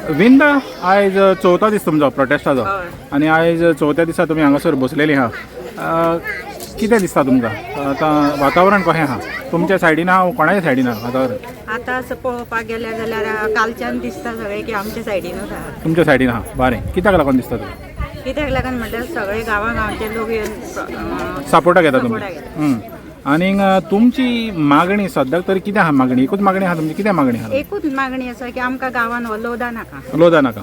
विंदा आयज चवथो दीस तुमचो प्रोटेस्टाचो आनी आयज चवथ्या दिसा तुमी हांगासर बसलेली आहा कितें दिसता तुमकां आतां वातावरण कशें आहा तुमच्या सायडीन आहा कोणाच्या सायडीन आहा वातावरण आतां असं पळोवपाक गेल्यार जाल्यार कालच्यान दिसता सगळें की आमच्या सायडीनूच आहा. तुमच्या सायडीन आहा बरें कित्याक लागून दिसता तुका कित्याक लागून म्हटल्यार सगळे गांवागांवचे लोक येवन सपोर्टाक येता तुमी सपोर्टाक येता. आनीक तुमची मागणी सद्याक तरी कितें आहा मागणी एकूच मागणी आहा तुमची कितें मागणी आहा एकूच मागणी आसा की आमकां गांवान हो लोदा नाका. लोदा नाका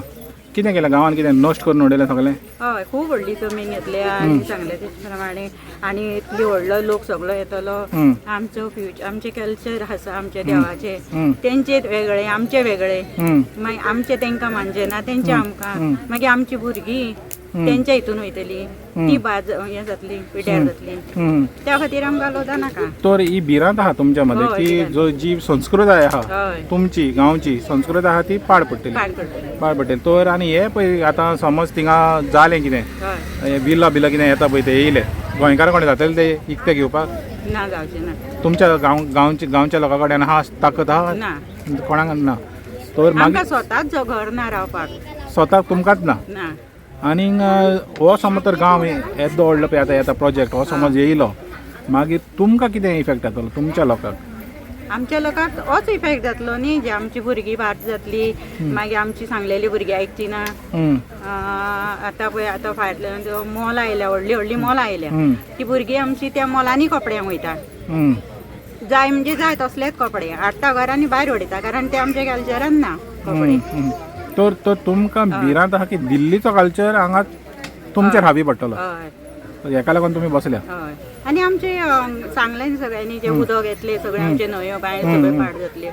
कितें केलें गांवान कितें नश्ट करून उडयलें सगळें हय खूब व्हडली जमीन घेतली आनी सांगले ते प्रमाणे आनी इतली व्हडलो लोक सगळो येतलो. आमचो फ्युचर आमचे कल्चर आसा आमचे देवाचे तेंचे वेगळे आमचे वेगळे मागीर आमचे तेंकां मानचे ना तेंचे आमकां मागीर आमची भुरगीं तेंच्या हितून वयतली ती हें जातली पिड्यार जातली त्या खातीर आमकां लोदा नाका. तर ही भिरांत आहा तुमच्या मध्ये हय, की भिरांत. जो जी संस्कृताय आहा हय तुमची गांवची संस्कृताय आहा ती पाड पडटली पाड करतली. पाड पडटली तर आनी हे पळय आतां समज थिंगा जालें कितें हय बिलां कितें येता पळय ते येयले गोंयकार कोण जातले ते इकते घेवपाक ना जावचें ना तुमच्या गांवच्या लोकां कडेन आहा ताकद आहा ना कोणाक ना तर आमकां मागीर स्वताच जो घर ना रावपाक स्वताक तुमकांच ना ना. आनीक हो समज तर गांव येदो व्हडलो पळय आतां येता प्रोजेक्ट हो समज येयलो मागीर तुमकां कितें इफेक्ट जातलो तुमच्या लोकांक आमच्या लोकांक होच इफेक्ट जातलो न्ही जे आमची भुरगीं भाट जातली मागीर आमची सांगलेली भुरगीं आयकची ना. आतां पळय आतां फाटल्यान मॉल आयल्या व्हडली व्हडली मॉल आयल्या ती भुरगीं आमची त्या मॉलांनी कपड्यांक वयता जाय म्हणजे जाय तसलेच कपडे हाडटा घरांनी भायर उडयता कारण ते आमच्या कल्चरान ना कपडे. तर तुमकां भिरांत आहा की दिल्लीचो कल्चर हांगा तुमचेर हावी पडटलो हय हेका लागून तुमी बसल्या. हय आनी आमचे सांगलें सगळ्यांनी जे उदक येतले सगळे आमचे न्हंयो बांय सगळे पाड जातले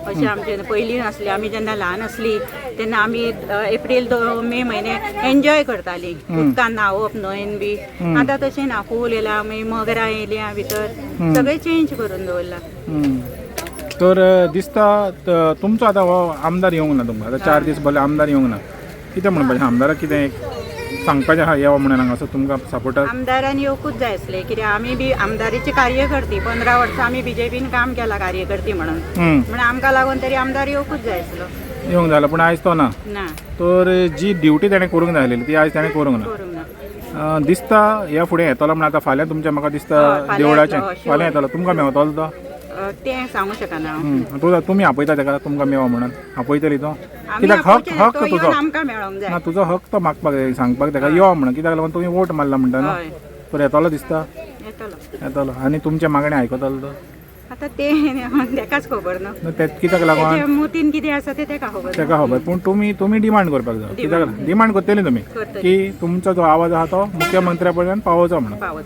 अशें आमचे पयलीं नासलें. आमी जेन्ना ल्हान आसलीं तेन्ना आमी एप्रील मे म्हयने एन्जॉय करतालीं उदकान न्हांवप न्हंयेन बी. आतां तशें ना पूल येयला मागीर मगरां येयल्या भितर सगळें चेंज करून दवरला. तर दिसता तुमचो आतां हो आमदार येवंक ना तुमकां आतां 4 दीस भले आमदार येवंक ना कितें म्हणपाचें आमदाराक कितें सांगपाचें आहा येवं म्हणून हांगासर तुमकां सपोर्टाक. आमदारान येवकूच जाय आसलें कित्याक आमी बी आमदारीची कार्यकर्ती 15 वर्सां आमी बीजेपीन काम केलां कार्यकर्ती म्हणून आमकां लागून तरी आमदार येवकूच जाय आसलो. येवंक जालो पूण आयज तो ना. ना तर जी ड्युटी ताणें करूंक जाय आसलेली ती आयज ताणें करूंक ना. करूंक ना. दिसता ह्या फुडें येतलो म्हणून आतां फाल्यां तुमचें म्हाका दिसता फाल्यां देवळाचें येतलो, फाल्यां येतलो तुमकां मेवतलो तो. तें सांगूं शकना हांव. तुमी आपयता ताका तुमकां मेवा म्हणून आपयतली तो आमी कित्याक आपोवचें ना, हक तो तुजो येवन आमकां मेळोंक जाय. ना तुजो हक तो मागपाक जाय सांगपाक ताका यो म्हणून कित्याक लागून तुमी वोट मारला म्हणटा न्हू. हय तर येतलो दिसता येतलो. येतलो आनी तुमचे मागणी आयकतलो तो आतां तें तेकाच खबर न्हू न्हू ते कित्याक लागून तेच्या मुतीन कितें आसा तें तेका खबर. ताका खबर पूण तुमी डिमांड करपाक जाय कित्याक डिमांड करतली तुमी करतली. की तुमचो जो आवाज आहा तो मुख्यमंत्र्या पर्यंत पावोवचो म्हणून. पावत